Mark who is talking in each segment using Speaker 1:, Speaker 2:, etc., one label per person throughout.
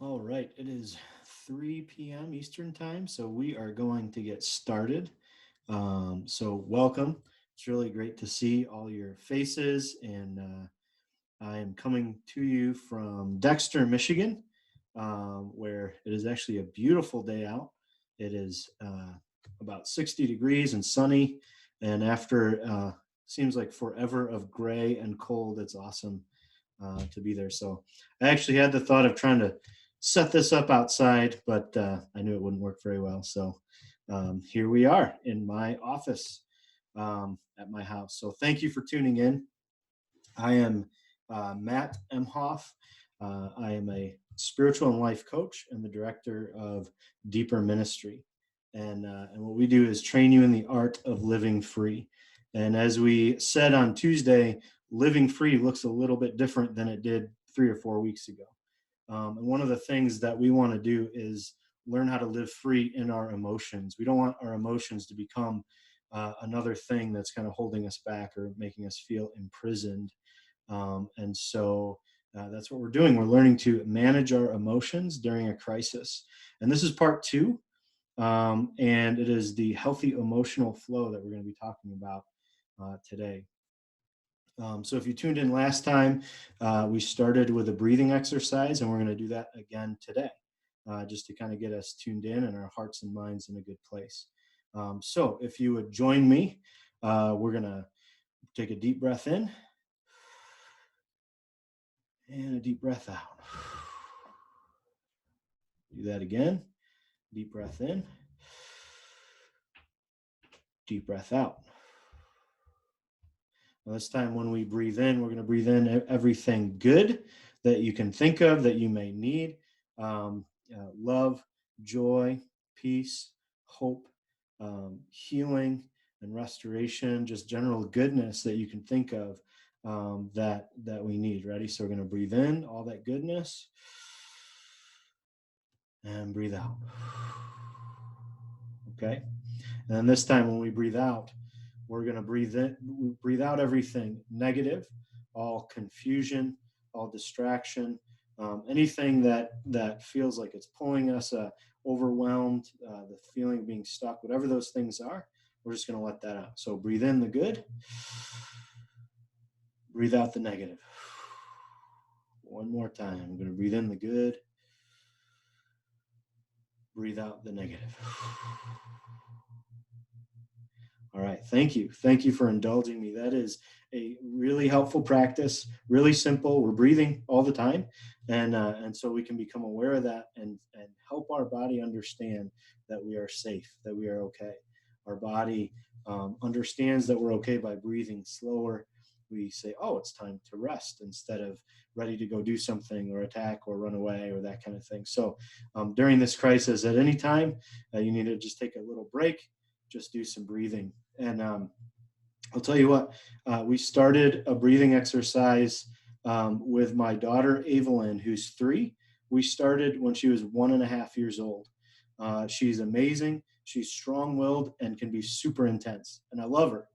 Speaker 1: All right, it is 3 p.m. Eastern Time, so we are going to get started. So, welcome. It's really great to see all your faces, and I am coming to you from Dexter, Michigan, where it is actually a beautiful day out. It is about 60 degrees and sunny, and after seems like forever of gray and cold, it's awesome to be there. So I actually had the thought of trying to set this up outside, but I knew it wouldn't work very well. So here we are in my office at my house. So thank you for tuning in. I am Matt Emhoff. I am a spiritual and life coach and the director of Deeper Ministry. And what we do is train you in the art of living free. And as we said on Tuesday, living free looks a little bit different than it did 3 or 4 weeks ago. And one of the things that we want to do is learn how to live free in our emotions. We don't want our emotions to become another thing that's kind of holding us back or making us feel imprisoned. And so that's what we're doing. We're learning to manage our emotions during a crisis. And this is part two. And it is the healthy emotional flow that we're going to be talking about today. So if you tuned in last time, we started with a breathing exercise, and we're going to do that again today, just to kind of get us tuned in and our hearts and minds in a good place. So if you would join me, we're going to take a deep breath in and a deep breath out. Do that again. Deep breath in, deep breath out. Now, this time when we breathe in, we're going to breathe in everything good that you can think of that you may need. Love, joy, peace, hope, healing, and restoration, just general goodness that you can think of that we need. Ready? So we're going to breathe in all that goodness and breathe out. Okay. And then this time when we breathe out, we're going to breathe out everything negative, all confusion, all distraction, anything that feels like it's pulling us overwhelmed, the feeling of being stuck, whatever those things are, we're just going to let that out. So breathe in the good, breathe out the negative. One more time. I'm going to breathe in the good, breathe out the negative. All right, thank you. Thank you for indulging me. That is a really helpful practice, really simple. We're breathing all the time, and so we can become aware of that and help our body understand that we are safe, that we are okay. Our body understands that we're okay by breathing slower. We say, "Oh, it's time to rest," instead of ready to go do something or attack or run away or that kind of thing. So, during this crisis, at any time, you need to just take a little break, just do some breathing. And I'll tell you what, we started a breathing exercise with my daughter, Evelyn, who's 3. We started when she was 1.5 years old. She's amazing. She's strong willed and can be super intense. And I love her.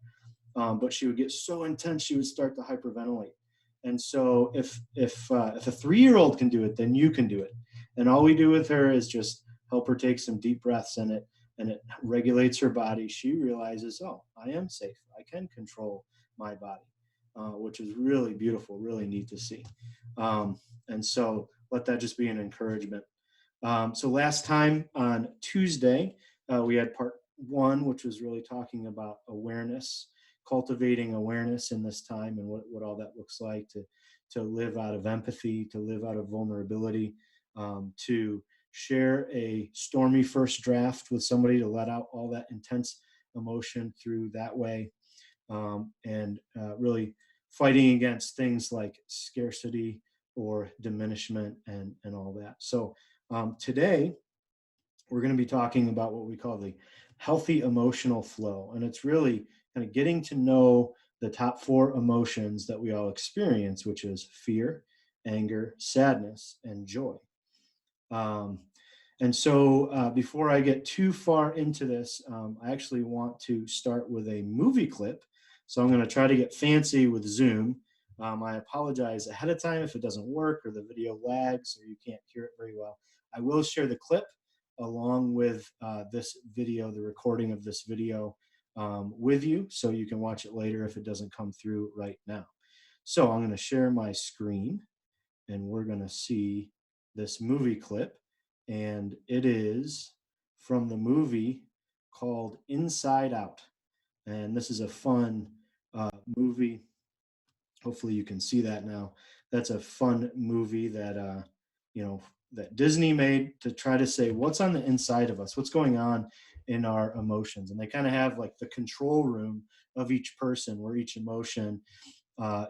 Speaker 1: But she would get so intense, she would start to hyperventilate. And so if a 3-year-old can do it, then you can do it. And all we do with her is just help her take some deep breaths in it, and it regulates her body. She realizes, oh, I am safe. I can control my body, which is really beautiful, really neat to see. And so let that just be an encouragement. So last time on Tuesday, we had part one, which was really talking about awareness, cultivating awareness in this time and what all that looks like to live out of empathy, to live out of vulnerability, to share a stormy first draft with somebody, to let out all that intense emotion through that way, and really fighting against things like scarcity or diminishment and all that. So today, we're going to be talking about what we call the healthy emotional flow. And it's really kind of getting to know the top 4 emotions that we all experience, which is fear, anger, sadness, and joy. Um, and so before I get too far into this, I actually want to start with a movie clip. So I'm going to try to get fancy with Zoom. I apologize ahead of time if it doesn't work or the video lags or you can't hear it very well. I will share the clip along with this video, the recording of this video with you, so you can watch it later if it doesn't come through right now. So I'm going to share my screen and we're going to see this movie clip, and it is from the movie called Inside Out. And this is a fun movie. Hopefully you can see that now. That's a fun movie that that Disney made to try to say what's on the inside of us, what's going on in our emotions. And they kind of have like the control room of each person where each emotion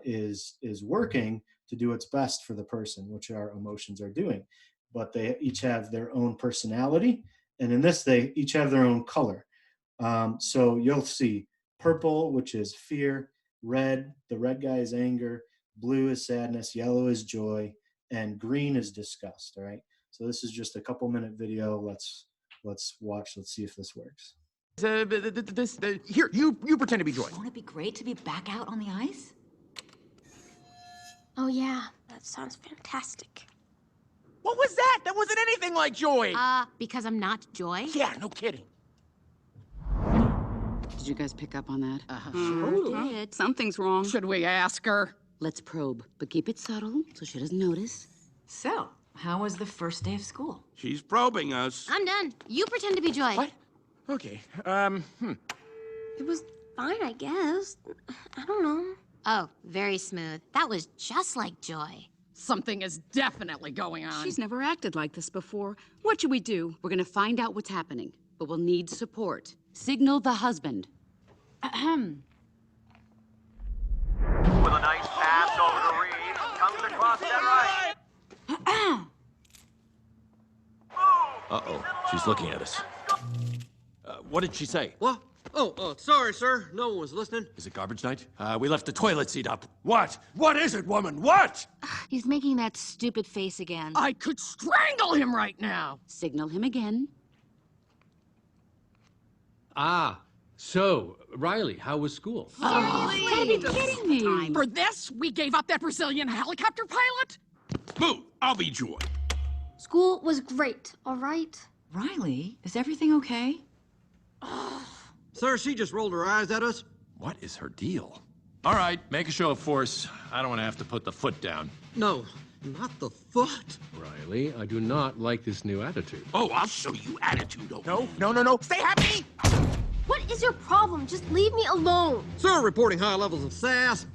Speaker 1: is working to do its best for the person, which our emotions are doing. But they each have their own personality, and in this they each have their own color. So you'll see purple, which is fear; red, the red guy is anger; blue is sadness; yellow is joy; and green is disgust. All right. So this is just a couple-minute video. Let's watch. Let's see if this works.
Speaker 2: Here, you pretend to be Joy.
Speaker 3: Won't it be great to be back out on the ice?
Speaker 4: Oh yeah, that sounds fantastic.
Speaker 2: What was that? That wasn't anything like Joy.
Speaker 5: Because I'm not Joy?
Speaker 2: Yeah, no kidding.
Speaker 6: Did you guys pick up on that?
Speaker 5: Sure did.
Speaker 6: Something's wrong.
Speaker 7: Should we ask her?
Speaker 6: Let's probe, but keep it subtle so she doesn't notice.
Speaker 3: So, how was the first day of school?
Speaker 8: She's probing us.
Speaker 5: I'm done. You pretend to be Joy.
Speaker 2: What? Okay,
Speaker 4: It was fine, I guess. I don't know.
Speaker 5: Oh, very smooth. That was just like Joy.
Speaker 7: Something is definitely going on.
Speaker 6: She's never acted like this before. What should we do? We're gonna find out what's happening, but we'll need support. Signal the husband.
Speaker 9: With a nice pass over to Reed, comes across that right.
Speaker 8: Uh-oh, she's looking at us. What did she say?
Speaker 10: What? Oh, sorry, sir. No one was listening.
Speaker 8: Is it garbage night? We left the toilet seat up. What? What is it, woman? What?
Speaker 5: He's making that stupid face again.
Speaker 7: I could strangle him right now.
Speaker 6: Signal him again.
Speaker 11: Ah, so, Riley, how was school?
Speaker 6: Gotta be kidding me.
Speaker 7: For this, we gave up that Brazilian helicopter pilot?
Speaker 8: Boo! I'll be Joy.
Speaker 4: School was great, all right?
Speaker 3: Riley, is everything okay?
Speaker 10: Sir, she just rolled her eyes at us.
Speaker 8: What is her deal? All right, make a show of force. I don't want to have to put the foot down.
Speaker 10: No, not the foot.
Speaker 11: Riley, I do not like this new attitude.
Speaker 8: Oh, I'll show you attitude, okay?
Speaker 2: No. Stay happy!
Speaker 4: What is your problem? Just leave me alone.
Speaker 10: Sir, reporting high levels of sass.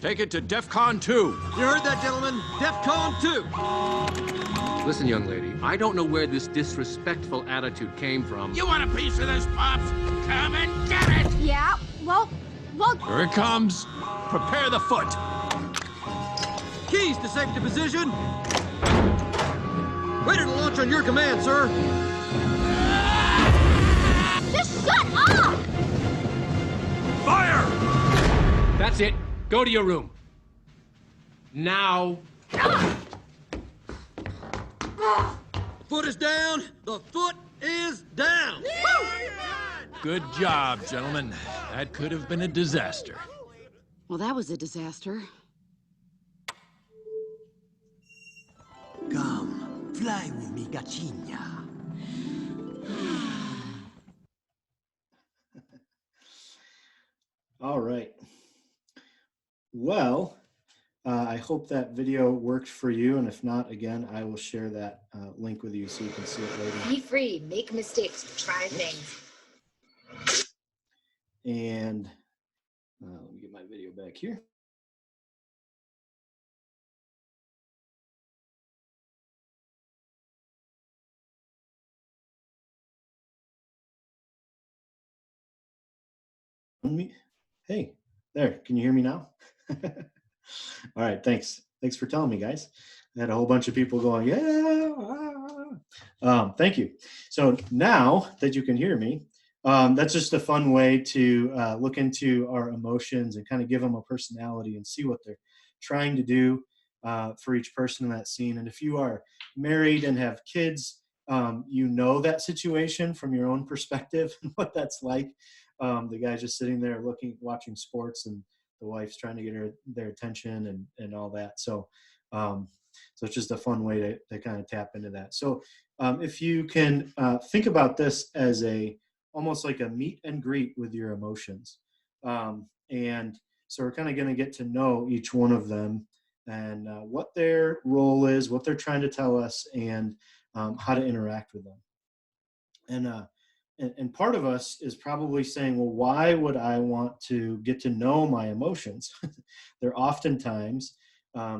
Speaker 8: Take it to DEFCON 2.
Speaker 10: You heard that, gentlemen? DEFCON 2.
Speaker 11: Listen, young lady, I don't know where this disrespectful attitude came from.
Speaker 8: You want a piece of this, Pops? Come and get it!
Speaker 4: Yeah, well...
Speaker 8: Here it comes. Prepare the foot.
Speaker 10: Keys to safety position. Ready to launch on your command, sir.
Speaker 4: Just shut up!
Speaker 8: Fire!
Speaker 11: That's it. Go to your room. Now.
Speaker 10: Foot is down. The foot is down.
Speaker 8: Good job, gentlemen. That could have been a disaster.
Speaker 6: Well, that was a disaster.
Speaker 10: Come, fly with me, gatinha.
Speaker 1: All right. Well, I hope that video worked for you. And if not, again, I will share that link with you so you can see it later.
Speaker 12: Be free, make mistakes, try things.
Speaker 1: And let me get my video back here. Hey, there, can you hear me now? All right, thanks. Thanks for telling me, guys. I had a whole bunch of people going, yeah. Thank you. So now that you can hear me, that's just a fun way to look into our emotions and kind of give them a personality and see what they're trying to do for each person in that scene. And if you are married and have kids, you know that situation from your own perspective and what that's like. The guy just sitting there watching sports, and the wife's trying to get their attention and all that. So so it's just a fun way to kind of tap into that. So if you can think about this as almost like a meet and greet with your emotions. And so we're kind of going to get to know each one of them and what their role is, what they're trying to tell us, and how to interact with them. And part of us is probably saying, well, why would I want to get to know my emotions? They're oftentimes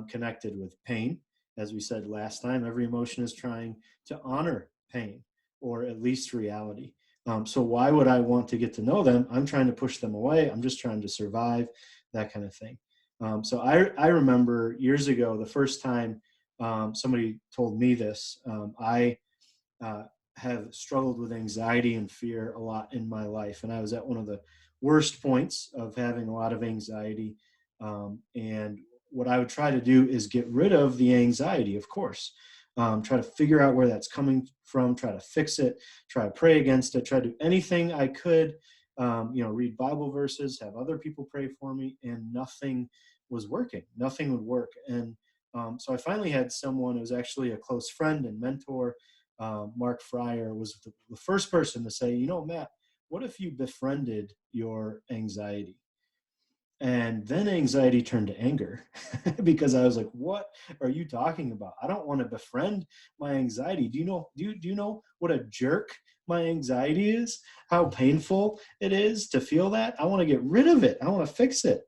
Speaker 1: connected with pain. As we said last time, every emotion is trying to honor pain, or at least reality. So why would I want to get to know them? I'm trying to push them away. I'm just trying to survive, that kind of thing. So I remember years ago, the first time somebody told me this. I have struggled with anxiety and fear a lot in my life. And I was at one of the worst points of having a lot of anxiety. And what I would try to do is get rid of the anxiety, of course. Try to figure out where that's coming from, try to fix it, try to pray against it, try to do anything I could, read Bible verses, have other people pray for me, and nothing was working. Nothing would work. And so I finally had someone who was actually a close friend and mentor. Mark Fryer was the first person to say, Matt, what if you befriended your anxiety? And then anxiety turned to anger because I was like, what are you talking about? I don't want to befriend my anxiety. Do you know what a jerk my anxiety is? How painful it is to feel that? I want to get rid of it. I want to fix it.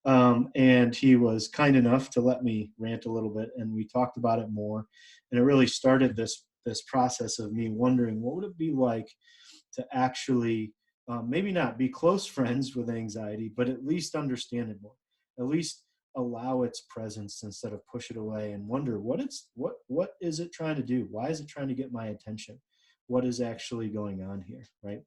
Speaker 1: And he was kind enough to let me rant a little bit, and we talked about it more. And it really started this process of me wondering, what would it be like to actually maybe not be close friends with anxiety, but at least understand it more, at least allow its presence instead of push it away, and wonder what is it trying to do? Why is it trying to get my attention? What is actually going on here, right?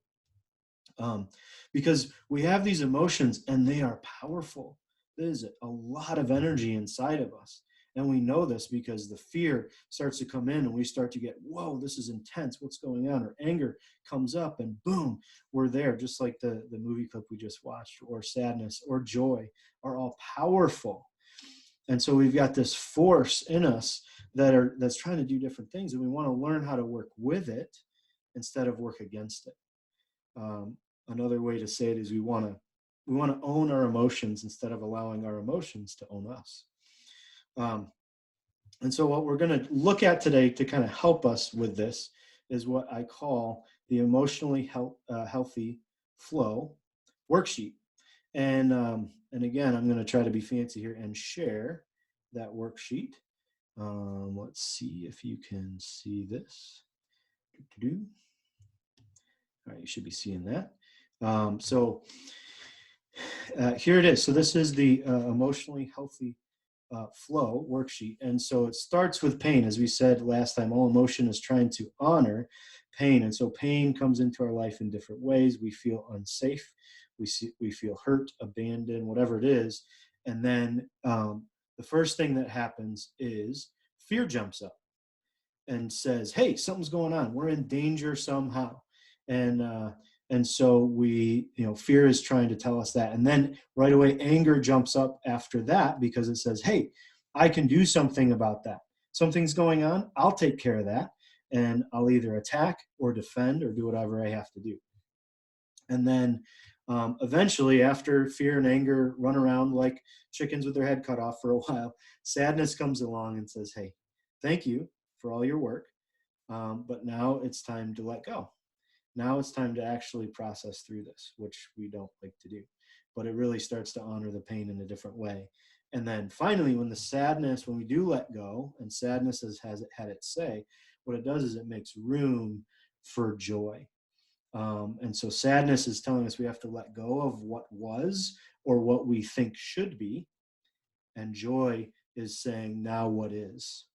Speaker 1: Because we have these emotions and they are powerful. There's a lot of energy inside of us. And we know this because the fear starts to come in and we start to get, whoa, this is intense. What's going on? Or anger comes up and boom, we're there. Just like the movie clip we just watched, or sadness or joy are all powerful. And so we've got this force in us that's trying to do different things. And we want to learn how to work with it instead of work against it. Another way to say it is we want to own our emotions instead of allowing our emotions to own us. And so what we're going to look at today to kind of help us with this is what I call the emotionally healthy flow worksheet. And again, I'm going to try to be fancy here and share that worksheet. Let's see if you can see this. All right, you should be seeing that. So here it is. So this is the emotionally healthy flow worksheet. And so it starts with pain. As we said last time, all emotion is trying to honor pain. And so pain comes into our life in different ways. We feel unsafe. We feel hurt, abandoned, whatever it is. And then the first thing that happens is fear jumps up and says, hey, something's going on. We're in danger somehow. And so fear is trying to tell us that. And then right away, anger jumps up after that because it says, hey, I can do something about that. Something's going on. I'll take care of that. And I'll either attack or defend or do whatever I have to do. And then eventually, after fear and anger run around like chickens with their head cut off for a while, sadness comes along and says, hey, thank you for all your work. But now it's time to let go. Now it's time to actually process through this, which we don't like to do. But it really starts to honor the pain in a different way. And then finally, when we do let go, and sadness has had its say, what it does is it makes room for joy. And so sadness is telling us we have to let go of what was or what we think should be. And joy is saying now what is,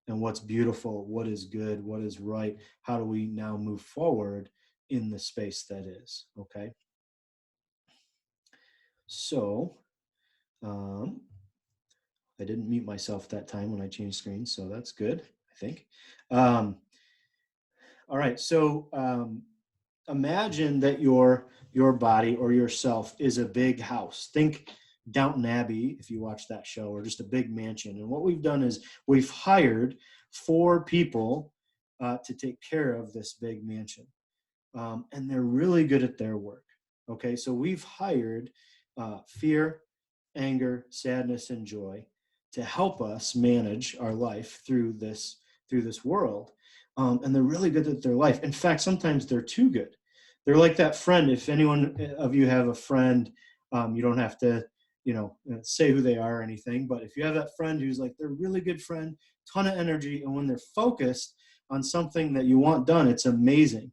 Speaker 1: and what's beautiful, what is good, what is right. How do we now move forward in the space that is, okay? So, I didn't mute myself that time when I changed screens, so that's good, I think. All right, so imagine that your body or yourself is a big house. Think Downton Abbey, if you watch that show, or just a big mansion. And what we've done is we've hired 4 people to take care of this big mansion. And they're really good at their work. Okay, so we've hired fear, anger, sadness, and joy to help us manage our life through this world. And they're really good at their life. In fact, sometimes they're too good. They're like that friend. If anyone of you have a friend, you don't have to, say who they are or anything. But if you have that friend who's like, they're a really good friend, ton of energy, and when they're focused on something that you want done, it's amazing.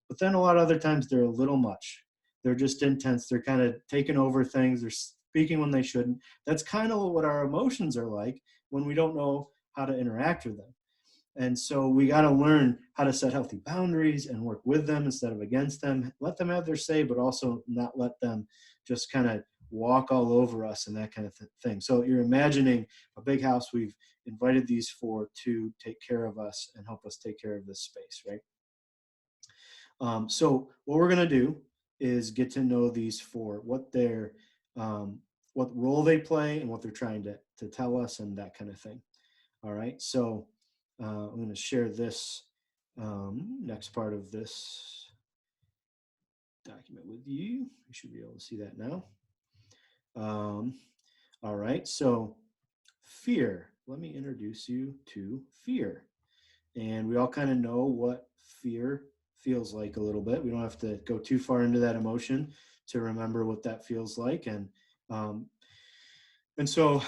Speaker 1: But then a lot of other times they're a little much. They're just intense. They're kind of taking over things. They're speaking when they shouldn't. That's kind of what our emotions are like when we don't know how to interact with them. And so we got to learn how to set healthy boundaries and work with them instead of against them. Let them have their say, but also not let them just kind of walk all over us and that kind of thing. So you're imagining a big house. We've invited these 4 to take care of us and help us take care of this space, right? So what we're going to do is get to know these 4, what role they play and what they're trying to tell us and that kind of thing. All right. So I'm going to share this next part of this document with you. You should be able to see that now. All right. So fear. Let me introduce you to fear. And we all kind of know what fear feels like a little bit. We don't have to go too far into that emotion to remember what that feels like. And so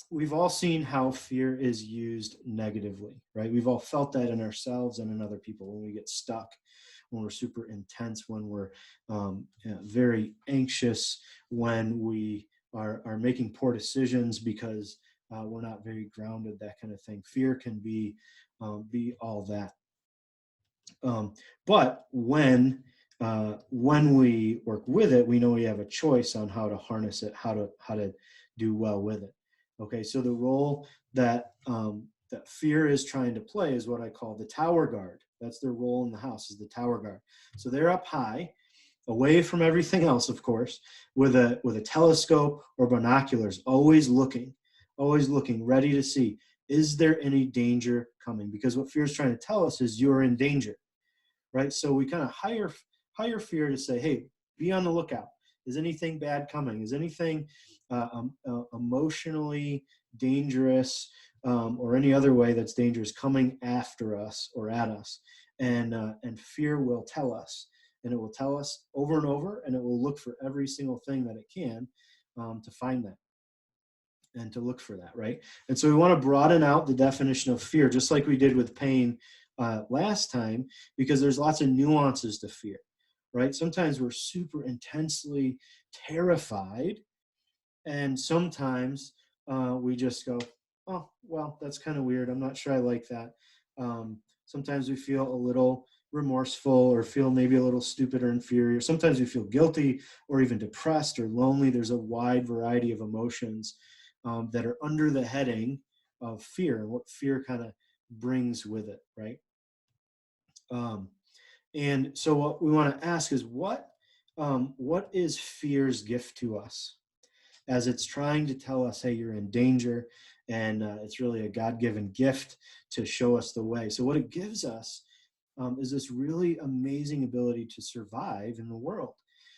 Speaker 1: we've all seen how fear is used negatively, right? We've all felt that in ourselves and in other people when we get stuck, when we're super intense, when we're very anxious, when we are making poor decisions because we're not very grounded, that kind of thing. Fear can be all that. But when we work with it, we know we have a choice on how to harness it, how to do well with it. Okay, so the role that fear is trying to play is what I call the tower guard. That's their role in the house, is the tower guard. So they're up high, away from everything else, of course, with a telescope or binoculars, always looking, ready to see, is there any danger coming? Because what fear is trying to tell us is you're in danger, right? So we kind of hire fear to say, hey, be on the lookout. Is anything bad coming? Is anything emotionally dangerous or any other way that's dangerous coming after us or at us? And fear will tell us, and it will tell us over and over, and it will look for every single thing that it can to find that and to look for that, right? And so we want to broaden out the definition of fear, just like we did with pain last time, because there's lots of nuances to fear, right? Sometimes we're super intensely terrified, and sometimes we just go, oh, well, that's kind of weird. I'm not sure I like that. Sometimes we feel a little remorseful or feel maybe a little stupid or inferior. Sometimes we feel guilty or even depressed or lonely. There's a wide variety of emotions that are under the heading of fear and what fear kind of brings with it, right? And so what we want to ask is what is fear's gift to us as it's trying to tell us, hey, you're in danger, and it's really a God-given gift to show us the way. So what it gives us is this really amazing ability to survive in the world.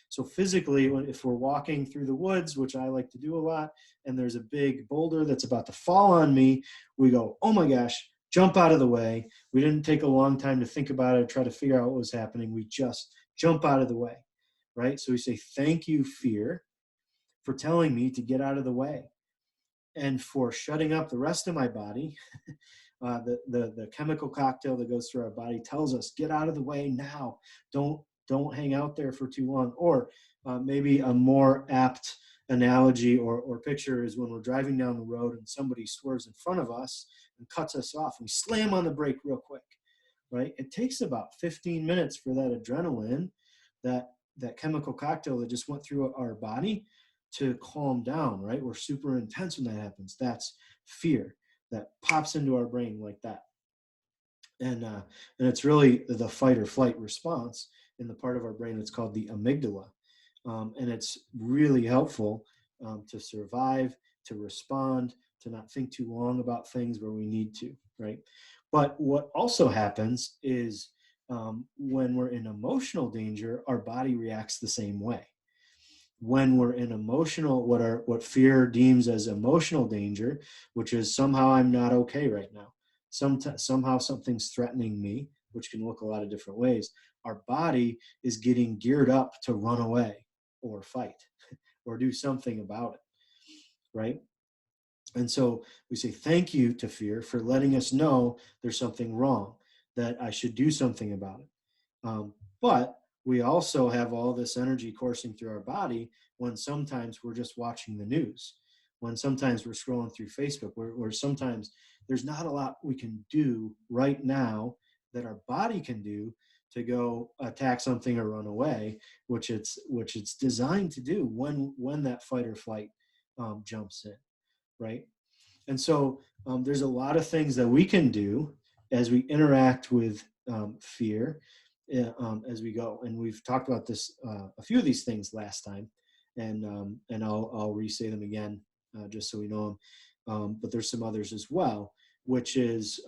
Speaker 1: So physically, if we're walking through the woods, which I like to do a lot, and there's a big boulder that's about to fall on me, we go, oh my gosh, jump out of the way. We didn't take a long time to think about it, try to figure out what was happening. We just jump out of the way, right? So we say, thank you, fear, for telling me to get out of the way and for shutting up the rest of my body. The chemical cocktail that goes through our body tells us, get out of the way now. Don't hang out there for too long. Or maybe a more apt analogy or picture is when we're driving down the road and somebody swerves in front of us and cuts us off. We slam on the brake real quick, right? It takes about 15 minutes for that adrenaline, that chemical cocktail that just went through our body, to calm down, right? We're super intense when that happens. That's fear that pops into our brain like that. And it's really the fight or flight response in the part of our brain that's called the amygdala. And it's really helpful to survive, to respond, to not think too long about things where we need to, right? But what also happens is when we're in emotional danger, our body reacts the same way. When we're in emotional, what fear deems as emotional danger, which is somehow I'm not okay right now. Somehow something's threatening me, which can look a lot of different ways. Our body is getting geared up to run away or fight or do something about it, right? And so we say thank you to fear for letting us know there's something wrong, that I should do something about it. But we also have all this energy coursing through our body when sometimes we're just watching the news, when sometimes we're scrolling through Facebook, where sometimes there's not a lot we can do right now that our body can do to go attack something or run away, which it's designed to do when that fight or flight jumps in, right? And so there's a lot of things that we can do as we interact with fear as we go. And we've talked about this, a few of these things last time, and I'll re-say them again just so we know them. But there's some others as well, which is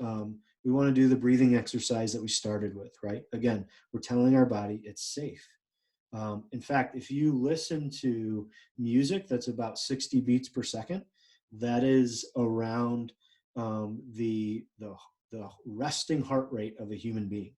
Speaker 1: we want to do the breathing exercise that we started with, right? Again, we're telling our body it's safe. In fact, if you listen to music that's about 60 beats per second, that is around the resting heart rate of a human being,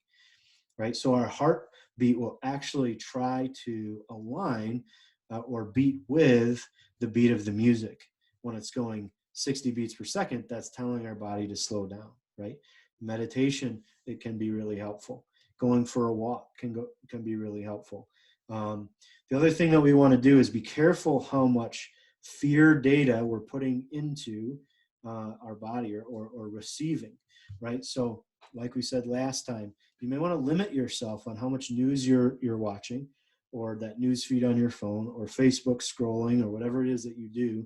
Speaker 1: right? So our heartbeat will actually try to align or beat with the beat of the music. When it's going 60 beats per second, that's telling our body to slow down, right? Meditation, it can be really helpful. Going for a walk can be really helpful. The other thing that we want to do is be careful how much fear data we're putting into our body or receiving, right? So like we said last time, you may want to limit yourself on how much news you're watching, or that news feed on your phone, or Facebook scrolling, or whatever it is that you do,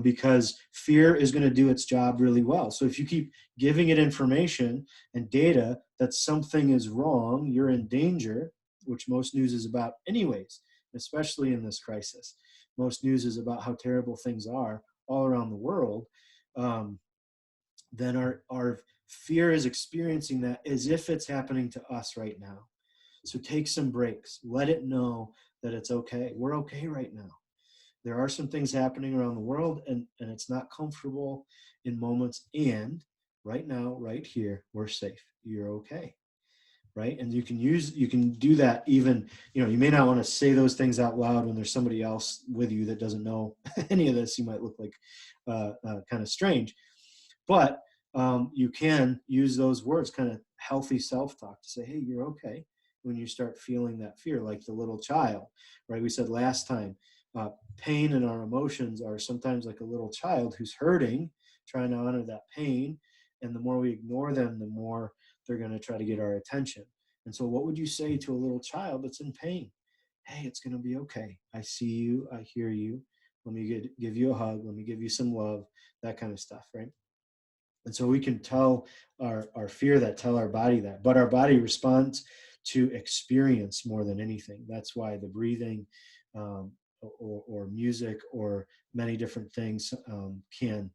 Speaker 1: because fear is going to do its job really well. So if you keep giving it information and data that something is wrong, you're in danger, which most news is about anyways, especially in this crisis. Most news is about how terrible things are all around the world. Then our fear is experiencing that as if it's happening to us right now. So take some breaks. Let it know that it's okay. We're okay right now. There are some things happening around the world, and it's not comfortable in moments. And right now, right here, we're safe. You're okay. Right? And you can do that even, you may not want to say those things out loud when there's somebody else with you that doesn't know any of this. You might look like kind of strange, but you can use those words, kind of healthy self-talk, to say, hey, you're okay, when you start feeling that fear, like the little child, right? We said last time, pain and our emotions are sometimes like a little child who's hurting, trying to honor that pain. And the more we ignore them, the more they're going to try to get our attention. And so what would you say to a little child that's in pain? Hey, it's going to be okay. I see you. I hear you. Let me give you a hug. Let me give you some love, that kind of stuff, right? And so we can tell our fear that, tell our body that. But our body responds to experience more than anything. That's why the breathing or music or many different things can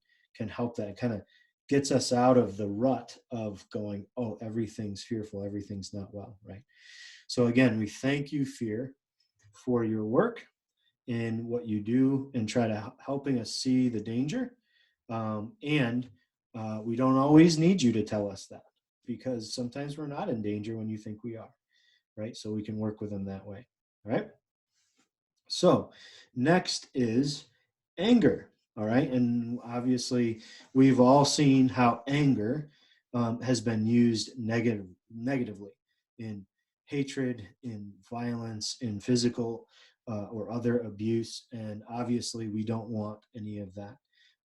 Speaker 1: help that. It kind of gets us out of the rut of going, oh, everything's fearful, everything's not well, right? So again, we thank you, fear, for your work in what you do and try to helping us see the danger. And we don't always need you to tell us that, because sometimes we're not in danger when you think we are, right? So we can work with them that way, all right? So next is anger. All right. And obviously, we've all seen how anger has been used negatively in hatred, in violence, in physical or other abuse. And obviously, we don't want any of that.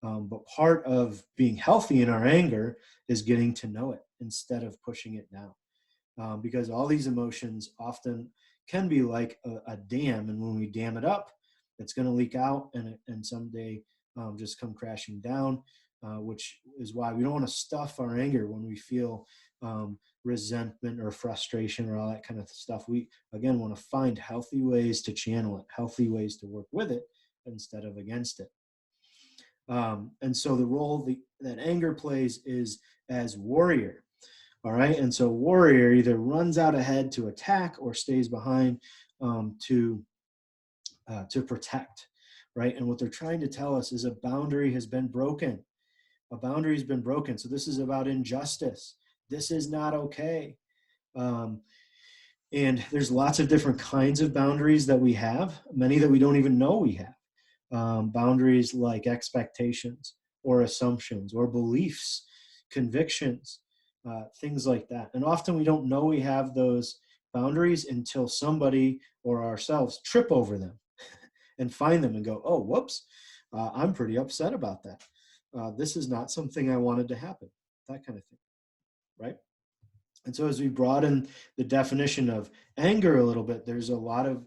Speaker 1: But part of being healthy in our anger is getting to know it instead of pushing it down. Because all these emotions often can be like a dam. And when we dam it up, it's going to leak out and someday just come crashing down, which is why we don't want to stuff our anger when we feel resentment or frustration or all that kind of stuff. We, again, want to find healthy ways to channel it, healthy ways to work with it instead of against it. And so the role that anger plays is as warrior. All right. And so warrior either runs out ahead to attack or stays behind to protect. Right. And what they're trying to tell us is a boundary has been broken. A boundary has been broken. So this is about injustice. This is not okay. And there's lots of different kinds of boundaries that we have, many that we don't even know we have. Boundaries like expectations or assumptions or beliefs, convictions, things like that. And often we don't know we have those boundaries until somebody or ourselves trip over them and find them and go, oh, whoops, I'm pretty upset about that. This is not something I wanted to happen, that kind of thing, right? And so as we broaden the definition of anger a little bit, there's a lot of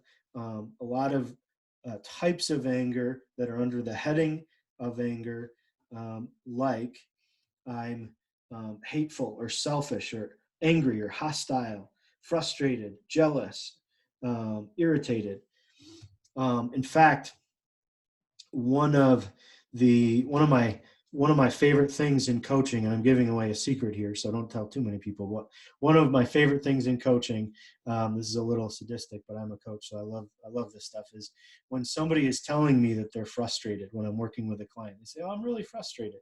Speaker 1: types of anger that are under the heading of anger, like I'm hateful or selfish or angry or hostile, frustrated, jealous, irritated. In fact, one of my favorite things in coaching, and I'm giving away a secret here, so don't tell too many people, but one of my favorite things in coaching, this is a little sadistic, but I'm a coach, so I love this stuff, is when somebody is telling me that they're frustrated when I'm working with a client. They say, oh, I'm really frustrated.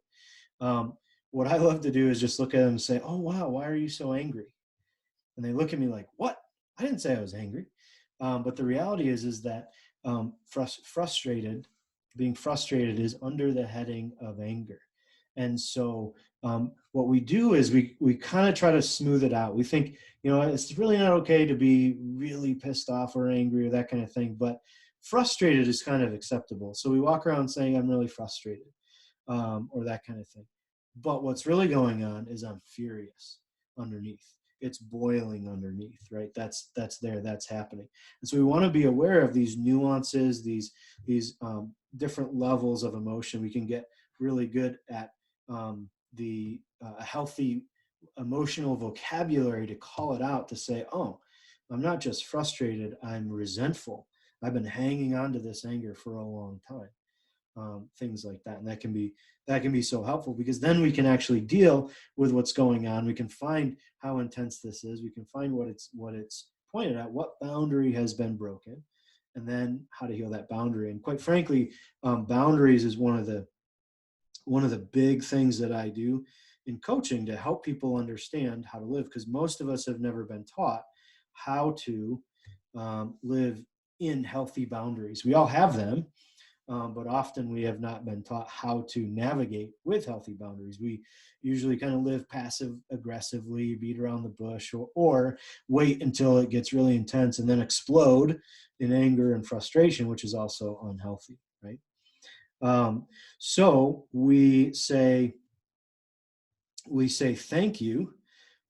Speaker 1: What I love to do is just look at them and say, oh, wow, why are you so angry? And they look at me like, what? I didn't say I was angry. But the reality is that being frustrated is under the heading of anger. And so what we do is we kind of try to smooth it out. We think, it's really not okay to be really pissed off or angry or that kind of thing, but frustrated is kind of acceptable. So we walk around saying, I'm really frustrated, or that kind of thing. But what's really going on is I'm furious underneath. It's boiling underneath, right? That's there, that's happening. And so we want to be aware of these nuances, these different levels of emotion. We can get really good at the healthy emotional vocabulary to call it out, to say, oh, I'm not just frustrated, I'm resentful. I've been hanging on to this anger for a long time. Things like that. And that can be so helpful, because then we can actually deal with what's going on. We can find how intense this is. We can find what it's pointed at, what boundary has been broken, and then how to heal that boundary. And quite frankly, boundaries is one of the big things that I do in coaching to help people understand how to live, because most of us have never been taught how to live in healthy boundaries. We all have them. But often we have not been taught how to navigate with healthy boundaries. We usually kind of live passive aggressively, beat around the bush, or wait until it gets really intense and then explode in anger and frustration, which is also unhealthy, right? So we say thank you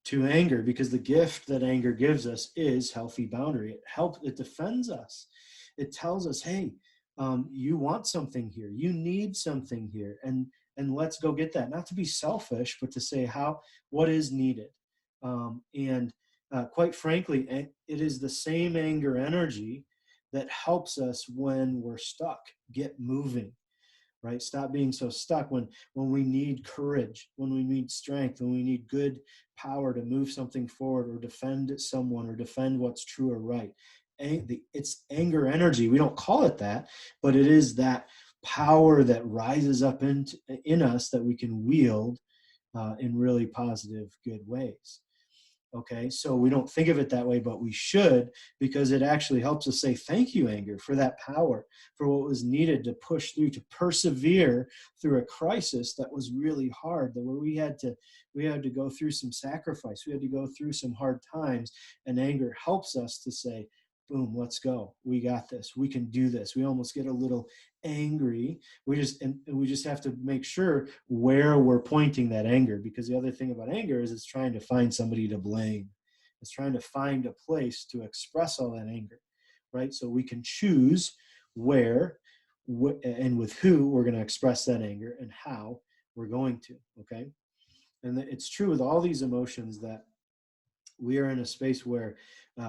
Speaker 1: to anger, because the gift that anger gives us is healthy boundary. It defends us. It tells us, hey, you want something here, you need something here, and let's go get that. Not to be selfish, but to say what is needed. And quite frankly, it is the same anger energy that helps us when we're stuck. Get moving, right? Stop being so stuck when we need courage, when we need strength, when we need good power to move something forward or defend someone or defend what's true or right. It's anger energy. We don't call it that, but it is that power that rises up in us that we can wield in really positive, good ways. Okay, so we don't think of it that way, but we should, because it actually helps us say thank you, anger, for that power, for what was needed to push through, to persevere through a crisis that was really hard, where we had to go through some sacrifice, we had to go through some hard times, and anger helps us to say, boom, let's go. We got this. We can do this. We almost get a little angry. We just have to make sure where we're pointing that anger, because the other thing about anger is it's trying to find somebody to blame. It's trying to find a place to express all that anger, right? So we can choose where and with who we're going to express that anger and how we're going to, okay? And it's true with all these emotions that we are in a space where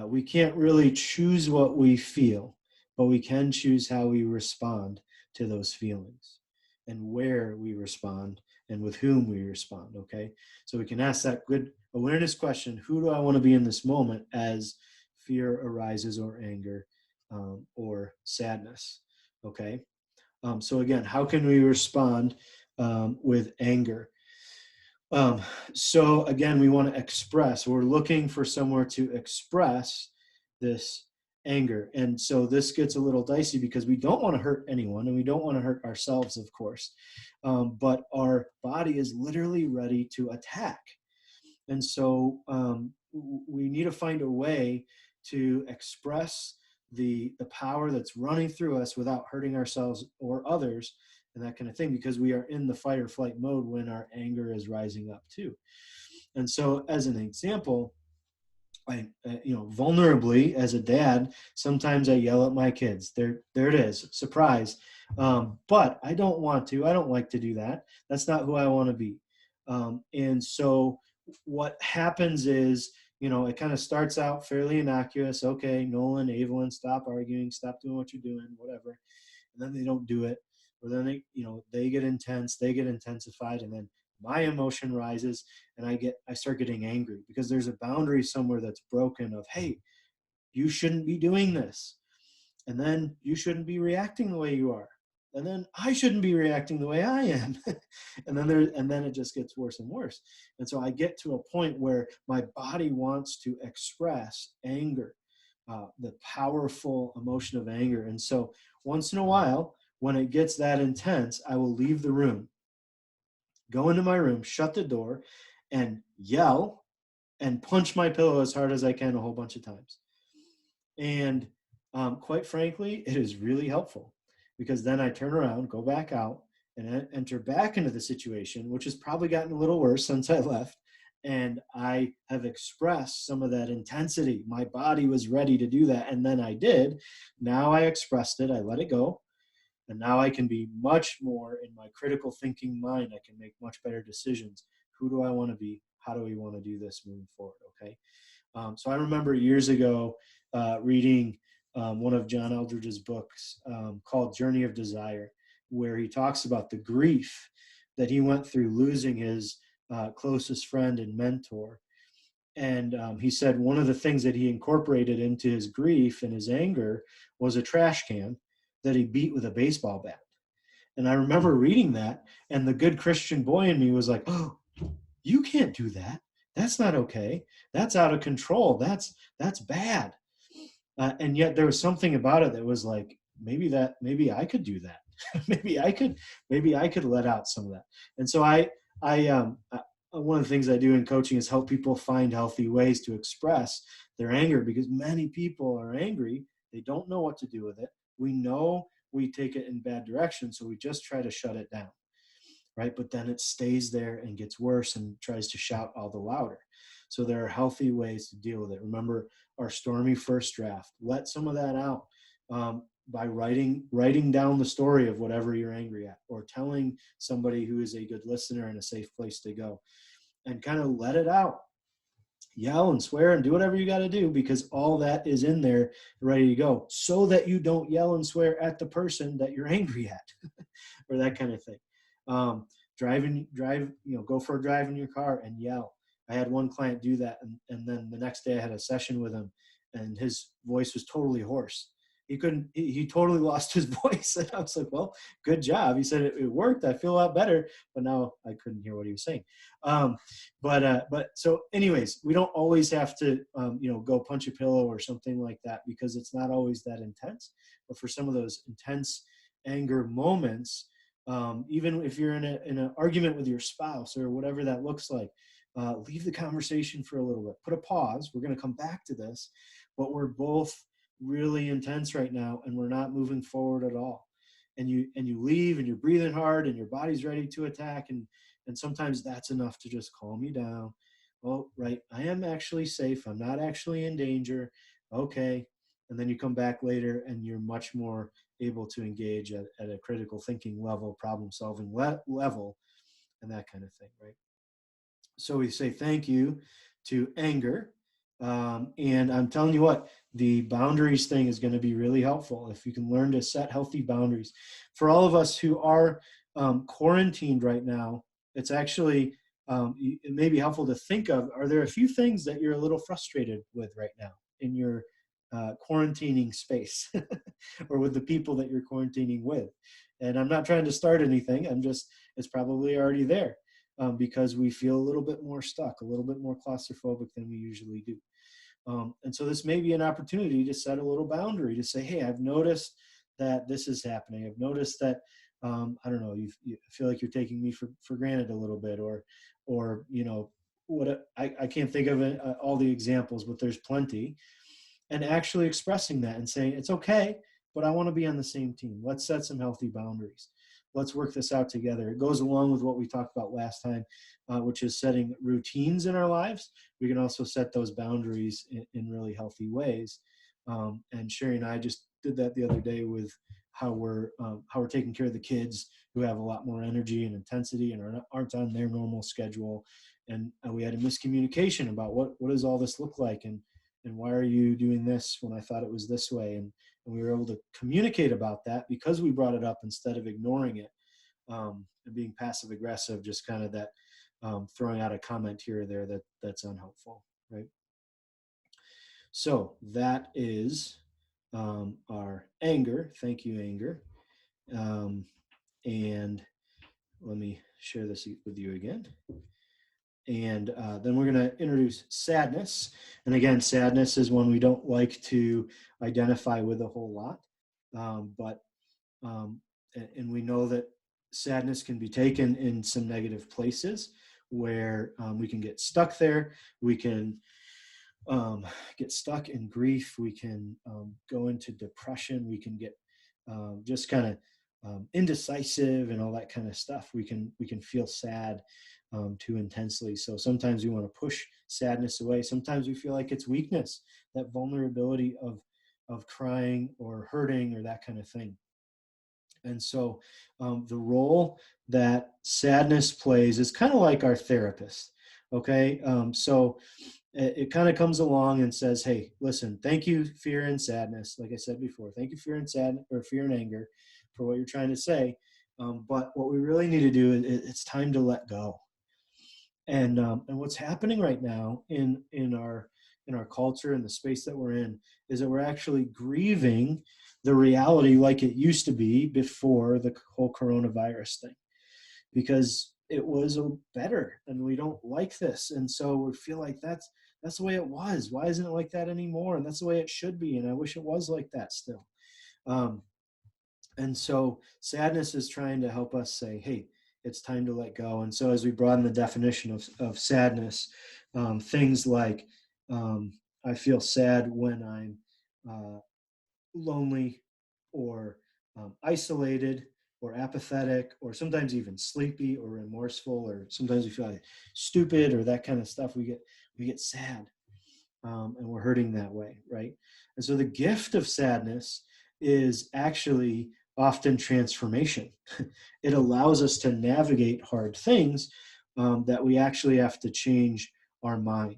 Speaker 1: we can't really choose what we feel, but we can choose how we respond to those feelings and where we respond and with whom we respond, okay? So we can ask that good awareness question, who do I want to be in this moment as fear arises or anger or sadness, okay? So again, how can we respond with anger? So again, we want to express, we're looking for somewhere to express this anger. And so this gets a little dicey because we don't want to hurt anyone and we don't want to hurt ourselves, of course. But our body is literally ready to attack. And so we need to find a way to express the power that's running through us without hurting ourselves or others and that kind of thing, because we are in the fight or flight mode when our anger is rising up too. And so as an example, vulnerably as a dad, sometimes I yell at my kids. There it is, surprise. But I don't want to. I don't like to do that. That's not who I want to be. And so what happens is, it kind of starts out fairly innocuous. Okay, Nolan, Evelyn, stop arguing, stop doing what you're doing, whatever. And then they don't do it. Or then they get intense, they get intensified, and then my emotion rises and I start getting angry because there's a boundary somewhere that's broken of, hey, you shouldn't be doing this. And then you shouldn't be reacting the way you are. And then I shouldn't be reacting the way I am. and then it just gets worse and worse. And so I get to a point where my body wants to express anger, the powerful emotion of anger. And so once in a while, when it gets that intense, I will leave the room, go into my room, shut the door, and yell and punch my pillow as hard as I can a whole bunch of times. And quite frankly, it is really helpful because then I turn around, go back out, and enter back into the situation, which has probably gotten a little worse since I left. And I have expressed some of that intensity. My body was ready to do that, and then I did. Now I expressed it, I let it go. And now I can be much more in my critical thinking mind. I can make much better decisions. Who do I want to be? How do we want to do this moving forward? Okay. So I remember years ago reading one of John Eldredge's books called Journey of Desire, where he talks about the grief that he went through losing his closest friend and mentor. And he said one of the things that he incorporated into his grief and his anger was a trash can that he beat with a baseball bat. And I remember reading that, and the good Christian boy in me was like, oh, you can't do that. That's not okay. That's out of control. That's bad. And yet there was something about it that was like, maybe I could do that. maybe I could let out some of that. And so one of the things I do in coaching is help people find healthy ways to express their anger, because many people are angry. They don't know what to do with it. We know we take it in bad direction, so we just try to shut it down, right? But then it stays there and gets worse and tries to shout all the louder. So there are healthy ways to deal with it. Remember our stormy first draft. Let some of that out by writing down the story of whatever you're angry at, or telling somebody who is a good listener and a safe place to go, and kind of let it out. Yell and swear and do whatever you got to do, because all that is in there ready to go, so that you don't yell and swear at the person that you're angry at or that kind of thing. Go for a drive in your car and yell. I had one client do that, and then the next day I had a session with him and his voice was totally hoarse. He totally lost his voice. And I was like, well, good job. He said, it worked. I feel a lot better, but now I couldn't hear what he was saying. But so anyways, we don't always have to, go punch a pillow or something like that, because it's not always that intense. But for some of those intense anger moments, even if you're in an argument with your spouse or whatever that looks like, leave the conversation for a little bit, put a pause. We're going to come back to this, but we're both really intense right now and we're not moving forward at all. And you leave and you're breathing hard and your body's ready to attack. And sometimes that's enough to just calm you down. Oh, right. I am actually safe. I'm not actually in danger. Okay. And then you come back later and you're much more able to engage at a critical thinking level, problem solving level, and that kind of thing. Right. So we say thank you to anger. And I'm telling you what, the boundaries thing is going to be really helpful. If you can learn to set healthy boundaries. For all of us who are quarantined right now, it's actually, it may be helpful to think of, are there a few things that you're a little frustrated with right now in your quarantining space or with the people that you're quarantining with? And I'm not trying to start anything. It's probably already there because we feel a little bit more stuck, a little bit more claustrophobic than we usually do. And so this may be an opportunity to set a little boundary to say, hey, I've noticed that this is happening. I've noticed that, I don't know, you feel like you're taking me for granted a little bit, or I can't think of all the examples, but there's plenty. And actually expressing that and saying, it's okay, but I want to be on the same team. Let's set some healthy boundaries. Let's work this out together. It goes along with what we talked about last time, which is setting routines in our lives. We can also set those boundaries in really healthy ways. And Sherry and I just did that the other day with how we're taking care of the kids who have a lot more energy and intensity and aren't on their normal schedule. And we had a miscommunication about what does all this look like, and why are you doing this when I thought it was this way? And we were able to communicate about that because we brought it up instead of ignoring it and being passive aggressive, just kind of that throwing out a comment here or there that's unhelpful, right? So that is our anger. Thank you, anger. And let me share this with you again. And then we're going to introduce sadness. And again, sadness is one we don't like to identify with a whole lot. And we know that sadness can be taken in some negative places where we can get stuck there. We can get stuck in grief. We can go into depression. We can get just kind of indecisive and all that kind of stuff. We can feel sad too intensely. So sometimes we want to push sadness away. Sometimes we feel like it's weakness, that vulnerability of crying or hurting or that kind of thing. And so the role that sadness plays is kind of like our therapist. Okay. So it kind of comes along and says, hey, listen, thank you, fear and sadness. Like I said before, thank you, fear and sadness, or fear and anger, for what you're trying to say. But what we really need to do is it's time to let go. And what's happening right now in our culture and the space that we're in is that we're actually grieving the reality like it used to be before the whole coronavirus thing, because it was better and we don't like this. And so we feel like that's the way it was. Why isn't it like that anymore? And that's the way it should be. And I wish it was like that still. And so sadness is trying to help us say, hey, it's time to let go. And so as we broaden the definition of sadness, things like I feel sad when I'm lonely or isolated or apathetic, or sometimes even sleepy or remorseful, or sometimes we feel like stupid or that kind of stuff. We get sad and we're hurting that way, right? And so the gift of sadness is actually often transformation. It allows us to navigate hard things that we actually have to change our mind,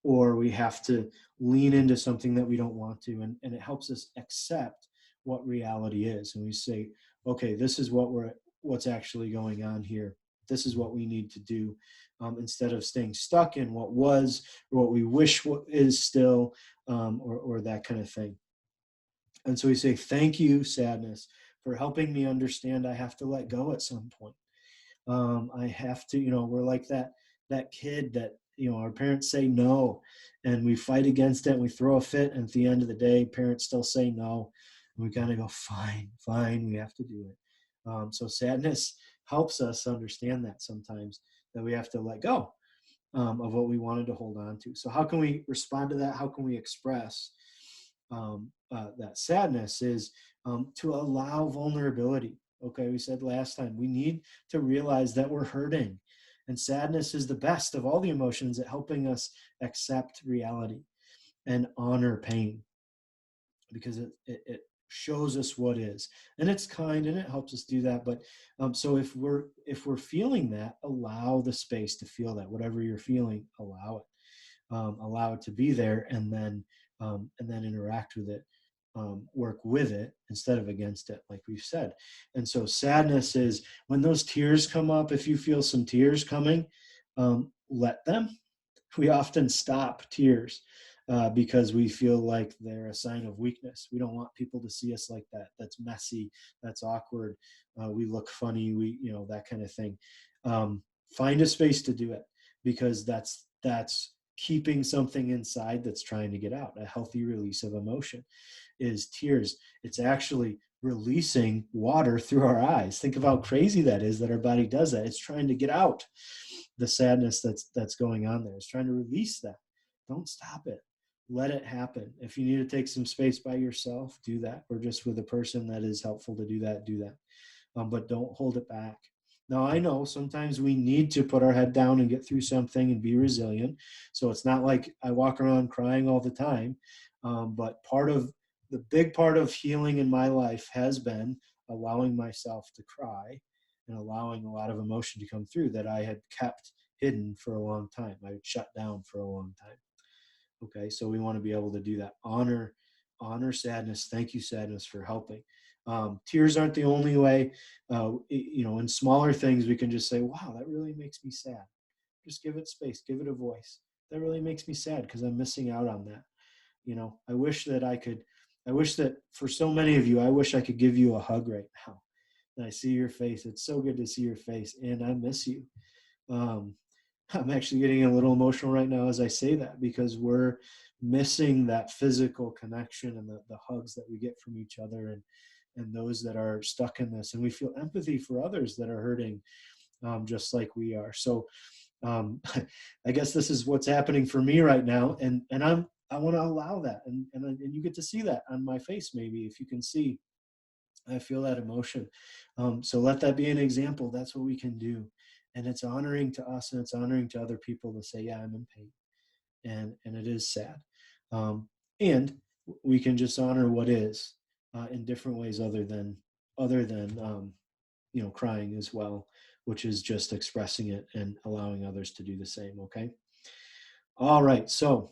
Speaker 1: or we have to lean into something that we don't want to. And it helps us accept what reality is. And we say, okay, this is what's actually going on here. This is what we need to do, instead of staying stuck in what was or what we wish is still, or that kind of thing. And so we say, thank you, sadness, for helping me understand I have to let go at some point. I have to, we're like that kid that, our parents say no, and we fight against it, and we throw a fit, and at the end of the day, parents still say no, and we kind of go, fine, we have to do it. So sadness helps us understand that sometimes, that we have to let go of what we wanted to hold on to. So how can we respond to that? How can we express that sadness is to allow vulnerability. Okay, we said last time, we need to realize that we're hurting. And sadness is the best of all the emotions at helping us accept reality and honor pain, because it shows us what is. And it's kind and it helps us do that. But so if we're feeling that, allow the space to feel that. Whatever you're feeling, allow it. Allow it to be there, and then and then interact with it, work with it instead of against it, like we've said. And so sadness is when those tears come up. If you feel some tears coming, let them. We often stop tears because we feel like they're a sign of weakness. We don't want people to see us like that. That's messy. That's awkward. We look funny. That kind of thing. Find a space to do it, because that's keeping something inside that's trying to get out. A healthy release of emotion is tears. It's actually releasing water through our eyes. Think of how crazy that is, that our body does that. It's trying to get out the sadness that's going on there. It's trying to release that. Don't stop it. Let it happen. If you need to take some space by yourself, do that, or just with a person that is helpful to do that, do that. But don't hold it back. Now, I know sometimes we need to put our head down and get through something and be resilient. So it's not like I walk around crying all the time. But the big part of healing in my life has been allowing myself to cry and allowing a lot of emotion to come through that I had kept hidden for a long time. I had shut down for a long time. Okay, so we want to be able to do that. Honor sadness. Thank you, sadness, for helping. Tears aren't the only way. In smaller things, we can just say, wow, that really makes me sad. Just give it space, give it a voice. That really makes me sad because I'm missing out on that. I wish that for so many of you, I wish I could give you a hug right now. And I see your face. It's so good to see your face, and I miss you. I'm actually getting a little emotional right now as I say that, because we're missing that physical connection and the hugs that we get from each other and those that are stuck in this. And we feel empathy for others that are hurting just like we are. So I guess this is what's happening for me right now. And I want to allow that. And you get to see that on my face, maybe, if you can see. I feel that emotion. So let that be an example. That's what we can do. And it's honoring to us, and it's honoring to other people to say, yeah, I'm in pain. And it is sad. And we can just honor what is in different ways other than crying as well, which is just expressing it and allowing others to do the same. Okay. All right. So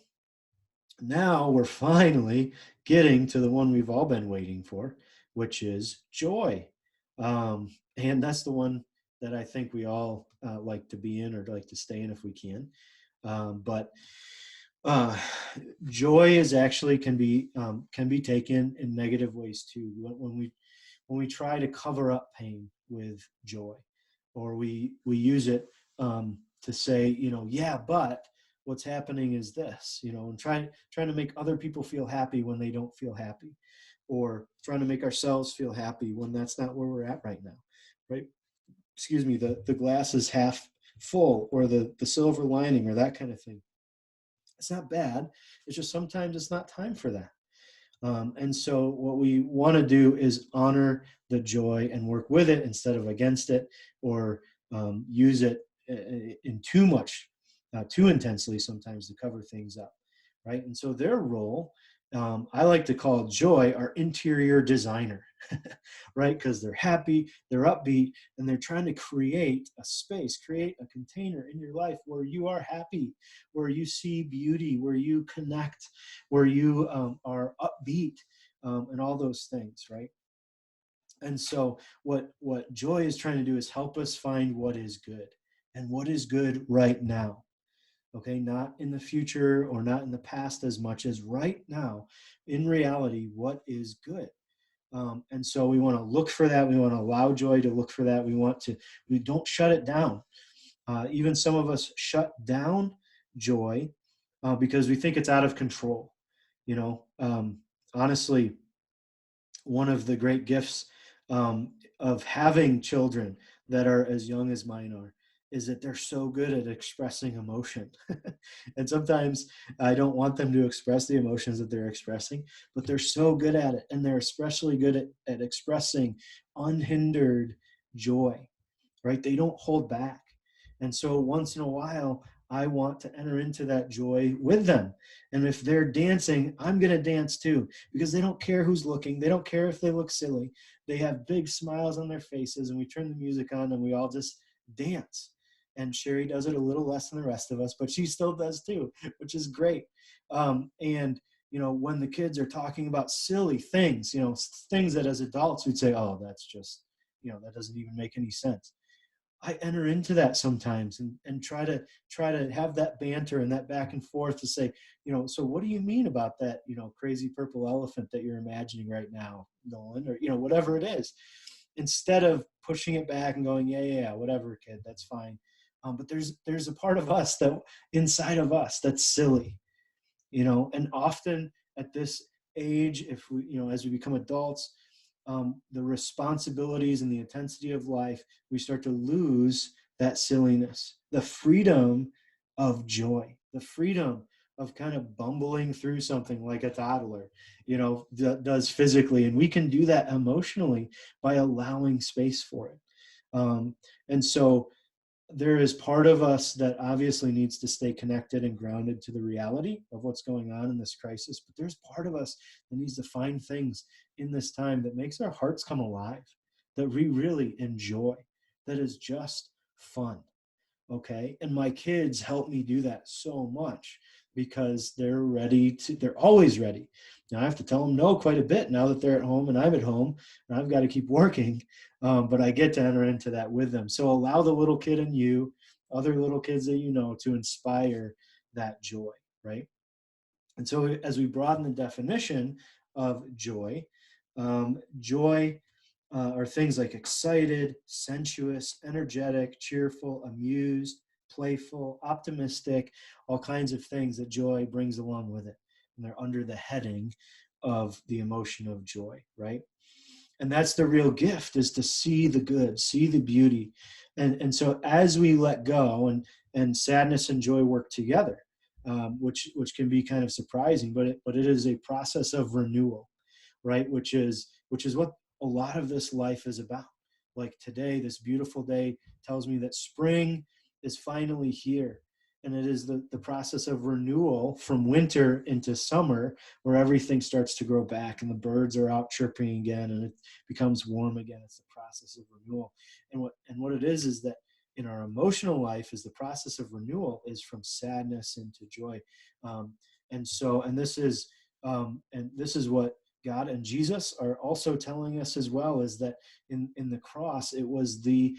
Speaker 1: now we're finally getting to the one we've all been waiting for, which is joy. And that's the one that I think we all like to be in, or like to stay in if we can. But joy is actually can be taken in negative ways too. When we try to cover up pain with joy, or we use it to say, yeah, but what's happening is this, and trying to make other people feel happy when they don't feel happy, or trying to make ourselves feel happy when that's not where we're at right now, right? Excuse me, the glass is half full, or the silver lining, or that kind of thing. It's not bad. It's just sometimes it's not time for that. And so what we want to do is honor the joy and work with it instead of against it, or use it in too intensely sometimes to cover things up, right? And so their role, I like to call joy our interior designer, right? Because they're happy, they're upbeat, and they're trying to create a space, create a container in your life where you are happy, where you see beauty, where you connect, where you are upbeat, and all those things, right? And so what joy is trying to do is help us find what is good, and what is good right now. Okay, not in the future or not in the past as much as right now, in reality, what is good. And so we want to look for that. We want to allow joy to look for that. We don't shut it down. Even some of us shut down joy because we think it's out of control. Honestly, one of the great gifts of having children that are as young as mine are is that they're so good at expressing emotion. And sometimes I don't want them to express the emotions that they're expressing, but they're so good at it. And they're especially good at expressing unhindered joy, right? They don't hold back. And so once in a while, I want to enter into that joy with them. And if they're dancing, I'm going to dance too, because they don't care who's looking. They don't care if they look silly. They have big smiles on their faces, and we turn the music on and we all just dance. And Sherry does it a little less than the rest of us, but she still does too, which is great. And when the kids are talking about silly things, things that as adults we'd say, oh, that's just, that doesn't even make any sense. I enter into that sometimes and try to have that banter and that back and forth to say, so what do you mean about that, crazy purple elephant that you're imagining right now, Nolan, or, whatever it is, instead of pushing it back and going, yeah, whatever, kid, that's fine. But there's a part of us that inside of us that's silly, and often at this age, if we, as we become adults, the responsibilities and the intensity of life, we start to lose that silliness, the freedom of joy, the freedom of kind of bumbling through something like a toddler, does physically. And we can do that emotionally by allowing space for it. And so there is part of us that obviously needs to stay connected and grounded to the reality of what's going on in this crisis. But there's part of us that needs to find things in this time that makes our hearts come alive, that we really enjoy, that is just fun. Okay. And my kids help me do that so much because they're always ready. Now I have to tell them no quite a bit now that they're at home and I'm at home and I've got to keep working. But I get to enter into that with them. So allow the little kid in you, other little kids that to inspire that joy, right? And so as we broaden the definition of joy, joy are things like excited, sensuous, energetic, cheerful, amused, playful, optimistic, all kinds of things that joy brings along with it. And they're under the heading of the emotion of joy, right? And that's the real gift, is to see the good, see the beauty. And so as we let go and sadness and joy work together, which can be kind of surprising, but it is a process of renewal, right? Which is what a lot of this life is about. Like today, this beautiful day tells me that spring is finally here. And it is the process of renewal from winter into summer, where everything starts to grow back and the birds are out chirping again and it becomes warm again. It's the process of renewal. And what it is that in our emotional life is the process of renewal is from sadness into joy. And this is what God and Jesus are also telling us as well, is that in the cross, it was the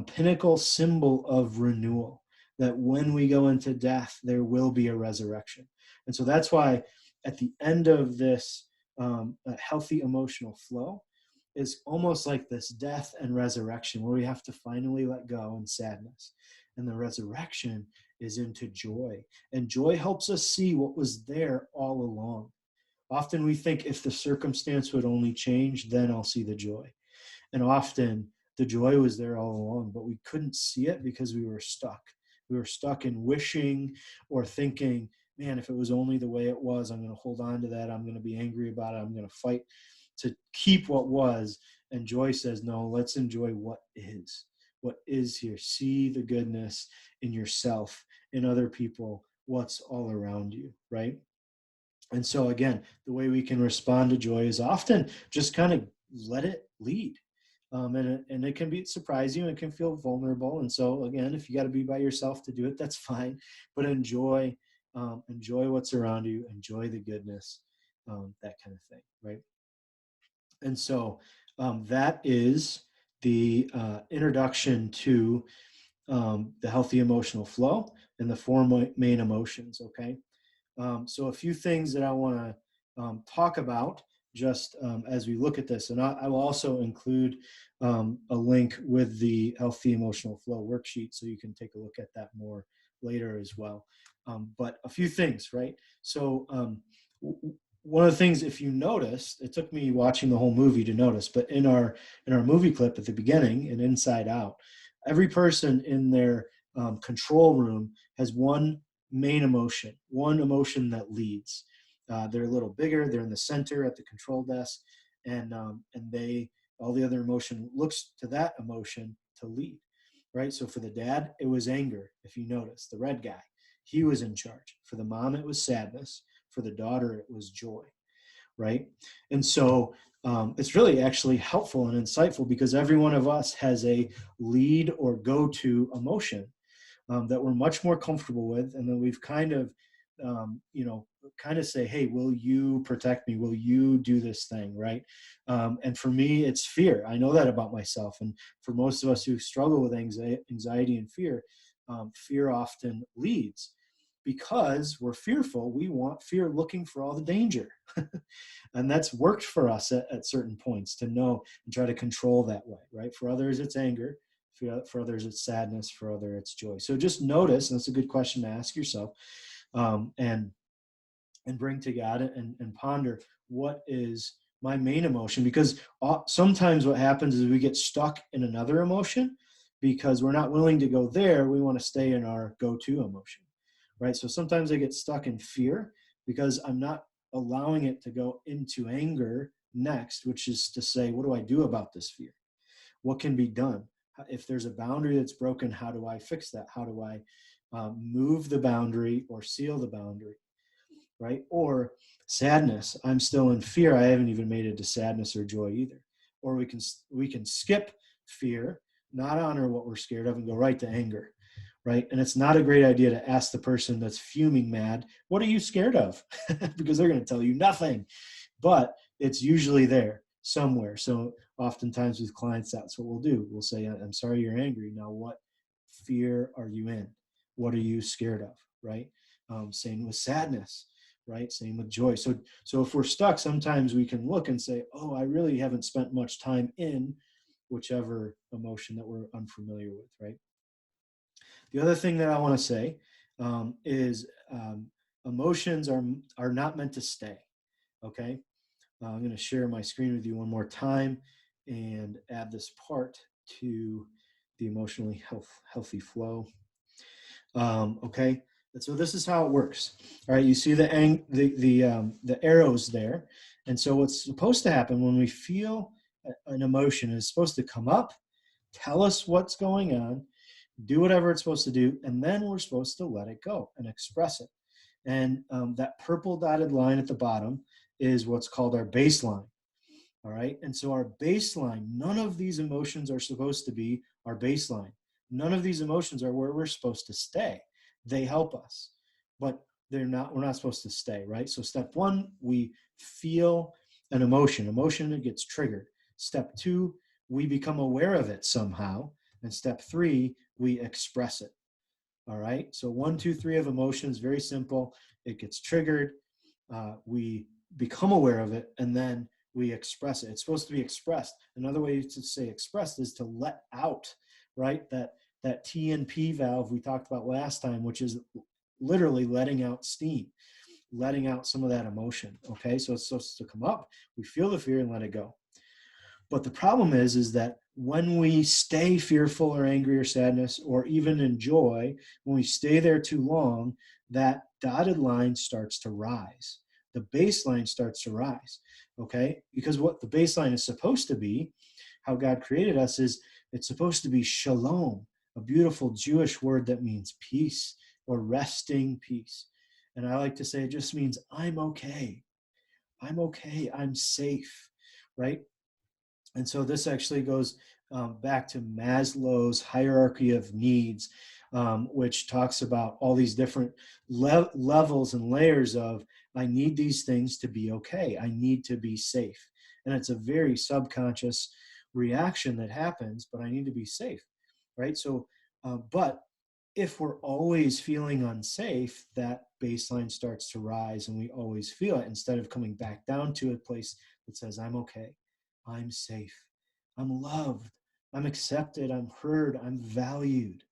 Speaker 1: pinnacle symbol of renewal, that when we go into death, there will be a resurrection. And so that's why at the end of this healthy emotional flow is almost like this death and resurrection, where we have to finally let go in sadness. And the resurrection is into joy. And joy helps us see what was there all along. Often we think if the circumstance would only change, then I'll see the joy. And often the joy was there all along, but we couldn't see it because we were stuck. We were stuck in wishing or thinking, man, if it was only the way it was, I'm going to hold on to that. I'm going to be angry about it. I'm going to fight to keep what was. And joy says, no, let's enjoy what is here. See the goodness in yourself, in other people, what's all around you, right? And so again, the way we can respond to joy is often just kind of let it lead. And it can surprise you and it can feel vulnerable. And so again, if you got to be by yourself to do it, that's fine. But enjoy what's around you, enjoy the goodness, that kind of thing, right? And so that is the introduction to the healthy emotional flow and the four main emotions, okay? So a few things that I want to talk about just as we look at this. And I will also include a link with the healthy emotional flow worksheet, so you can take a look at that more later as well. But a few things, right? So one of the things, if you noticed, it took me watching the whole movie to notice, but in our movie clip at the beginning in Inside Out, every person in their control room has one main emotion, one emotion that leads. They're a little bigger. They're in the center at the control desk, and all the other emotion looks to that emotion to lead, right? So for the dad, it was anger. If you notice, the red guy, he was in charge. For the mom, it was sadness. For the daughter, it was joy, right? And so it's really actually helpful and insightful, because every one of us has a lead or go-to emotion that we're much more comfortable with, and then we've kind of kind of say, hey, will you protect me? Will you do this thing, right? And for me, it's fear. I know that about myself. And for most of us who struggle with anxiety and fear, fear often leads. Because we're fearful, we want fear looking for all the danger. And that's worked for us at certain points to know and try to control that way, right? For others, it's anger. For others, it's sadness. For others, it's joy. So just notice, and that's a good question to ask yourself, and bring to God and ponder, what is my main emotion? Because sometimes what happens is we get stuck in another emotion because we're not willing to go there. We want to stay in our go-to emotion. Right? So sometimes I get stuck in fear because I'm not allowing it to go into anger next, which is to say, what do I do about this fear? What can be done? If there's a boundary that's broken, how do I fix that? How do I move the boundary or seal the boundary? Right? Or sadness. I'm still in fear. I haven't even made it to sadness or joy either. Or we can skip fear, not honor what we're scared of, and go right to anger. Right? And it's not a great idea to ask the person that's fuming mad, what are you scared of? Because they're going to tell you nothing. But it's usually there somewhere. So oftentimes with clients, that's what we'll do. We'll say, I'm sorry you're angry. Now, what fear are you in? What are you scared of? Right? Same with sadness. Right? Same with joy. So if we're stuck, sometimes we can look and say, oh, I really haven't spent much time in whichever emotion that we're unfamiliar with. Right? The other thing that I want to say is emotions are not meant to stay, okay? I'm going to share my screen with you one more time and add this part to the emotionally healthy flow. Okay, and so this is how it works. All right, you see the arrows there, and so what's supposed to happen when we feel an emotion is supposed to come up, tell us what's going on, do whatever it's supposed to do, and then we're supposed to let it go and express it. And that purple dotted line at the bottom is what's called our baseline. All right, and so our baseline, none of these emotions are supposed to be our baseline. None of these emotions are where we're supposed to stay. They help us, but we're not supposed to stay, right? So step one, we feel an emotion. Emotion gets triggered. Step two, we become aware of it somehow. And step three, we express it. All right. So 1, 2, 3 of emotions, very simple. It gets triggered. We become aware of it, and then we express it. It's supposed to be expressed. Another way to say expressed is to let out, right? That T and P valve we talked about last time, which is literally letting out steam, letting out some of that emotion. Okay. So it's supposed to come up. We feel the fear and let it go. But the problem is that when we stay fearful or angry or sadness, or even in joy, when we stay there too long, that dotted line starts to rise. The baseline starts to rise, okay? Because what the baseline is supposed to be, how God created us, is it's supposed to be shalom, a beautiful Jewish word that means peace or resting peace. And I like to say it just means I'm okay. I'm okay. I'm safe, right? And so this actually goes back to Maslow's hierarchy of needs, which talks about all these different levels and layers of, I need these things to be okay. I need to be safe. And it's a very subconscious reaction that happens, but I need to be safe, right? So, but if we're always feeling unsafe, that baseline starts to rise and we always feel it instead of coming back down to a place that says, I'm okay. I'm safe. I'm loved. I'm accepted. I'm heard. I'm valued.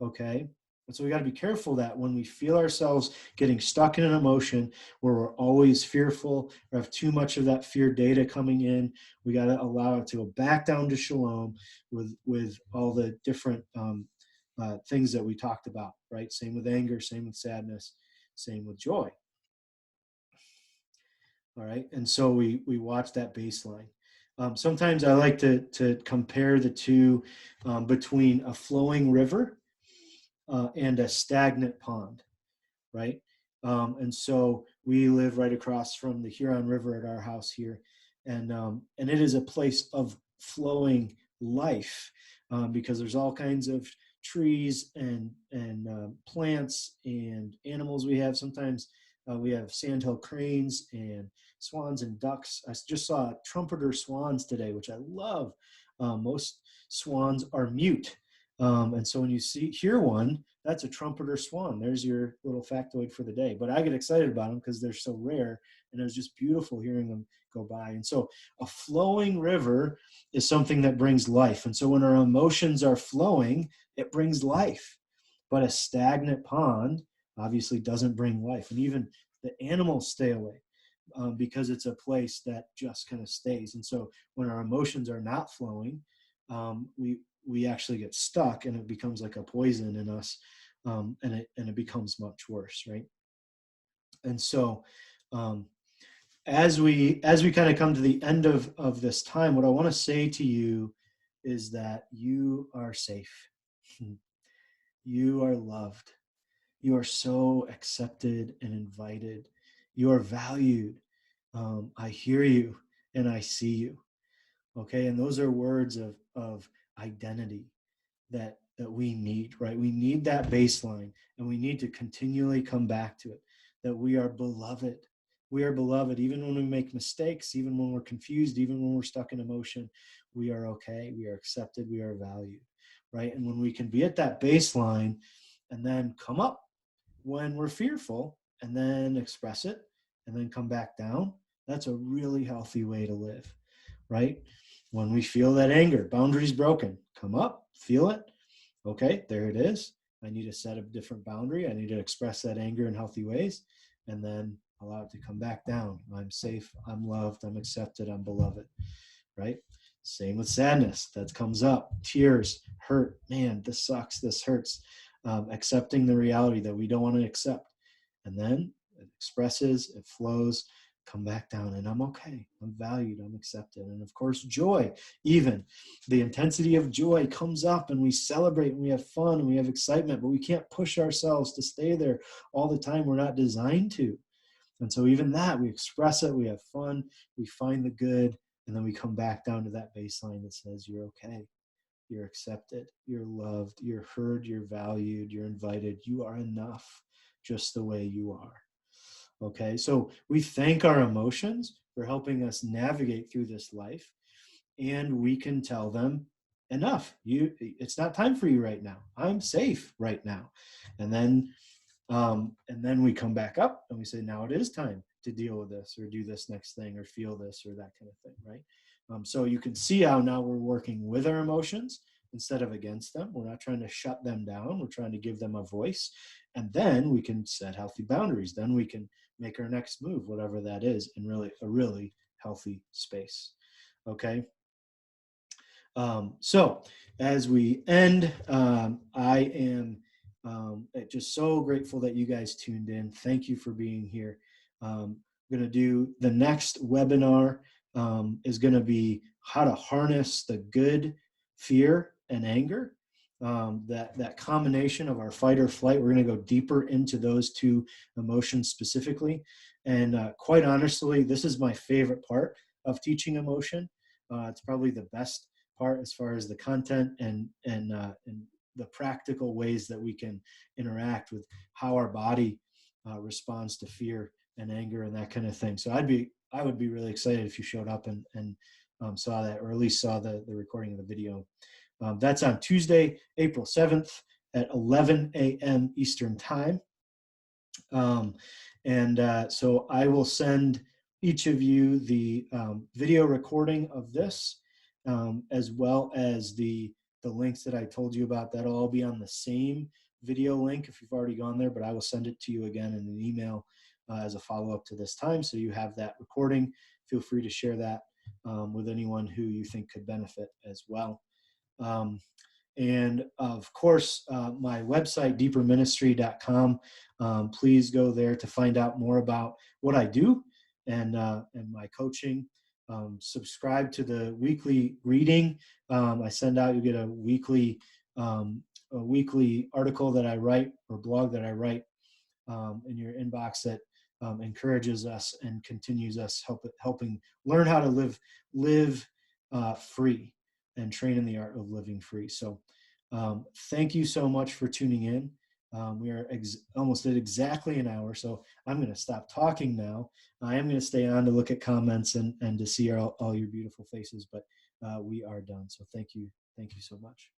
Speaker 1: Okay? And so we got to be careful that when we feel ourselves getting stuck in an emotion where we're always fearful or have too much of that fear data coming in, we got to allow it to go back down to shalom with all the different things that we talked about, right? Same with anger, same with sadness, same with joy. All right? And so we watch that baseline. Sometimes I like to compare the two between a flowing river and a stagnant pond, right? And so we live right across from the Huron River at our house here, and it is a place of flowing life because there's all kinds of trees and plants and animals we have. Sometimes we have sandhill cranes and swans and ducks. I just saw trumpeter swans today, which I love. Most swans are mute. And so when you hear one, that's a trumpeter swan. There's your little factoid for the day. But I get excited about them because they're so rare, and it was just beautiful hearing them go by. And so a flowing river is something that brings life. And so when our emotions are flowing, it brings life. But a stagnant pond obviously doesn't bring life. And even the animals stay away because it's a place that just kind of stays. And so when our emotions are not flowing, we actually get stuck, and it becomes like a poison in us, and it becomes much worse, right? And so as we kind of come to the end of this time, what I want to say to you is that you are safe. You are loved. You are so accepted and invited. You are valued. I hear you and I see you. Okay, and those are words of identity that we need, right? We need that baseline, and we need to continually come back to it, that we are beloved. We are beloved even when we make mistakes, even when we're confused, even when we're stuck in emotion. We are okay. We are accepted. We are valued, right? And when we can be at that baseline and then come up when we're fearful and then express it and then come back down, that's a really healthy way to live, right? When we feel that anger, boundaries broken, come up, feel it. Okay, there it is. I need to set a different boundary. I need to express that anger in healthy ways, and then allow it to come back down. I'm safe, I'm loved, I'm accepted, I'm beloved, right? Same with sadness. That comes up. Tears, hurt. Man, this sucks, this hurts. Accepting the reality that we don't want to accept. And then it expresses, it flows, come back down, and I'm okay. I'm valued, I'm accepted. And of course, joy, even the intensity of joy comes up, and we celebrate, and we have fun, and we have excitement, but we can't push ourselves to stay there all the time. We're not designed to. And so even that, we express it, we have fun, we find the good, and then we come back down to that baseline that says you're okay, you're accepted, you're loved, you're heard, you're valued, you're invited, you are enough just the way you are. Okay, so we thank our emotions for helping us navigate through this life, and we can tell them, enough, it's not time for you right now. I'm safe right now. And then we come back up and we say, now it is time to deal with this or do this next thing or feel this or that kind of thing, right? So you can see how now we're working with our emotions instead of against them. We're not trying to shut them down. We're trying to give them a voice. And then we can set healthy boundaries. Then we can make our next move, whatever that is, in a really healthy space. Okay. So as we end, I am just so grateful that you guys tuned in. Thank you for being here. I'm going to do the next webinar is going to be how to harness the good fear and anger. That combination of our fight or flight, we're going to go deeper into those two emotions specifically. And quite honestly, this is my favorite part of teaching emotion. It's probably the best part as far as the content and the practical ways that we can interact with how our body responds to fear and anger and that kind of thing. So I would be really excited if you showed up and saw that, or at least saw the recording of the video. That's on Tuesday, April 7th at 11 a.m. Eastern Time. So I will send each of you the video recording of this, as well as the links that I told you about. That'll all be on the same video link if you've already gone there, but I will send it to you again in an email as a follow-up to this time, so you have that recording. Feel free to share that with anyone who you think could benefit as well. And of course, my website, deeperministry.com. Please go there to find out more about what I do and my coaching. Subscribe to the weekly reading. I send out, you get a weekly article that I write or blog that I write in your inbox that encourages us and continues us helping learn how to live free and train in the art of living free. So Thank you so much for tuning in. We are almost at exactly an hour, so I'm going to stop talking now. I am going to stay on to look at comments and to see all your beautiful faces, but we are done. So thank you so much.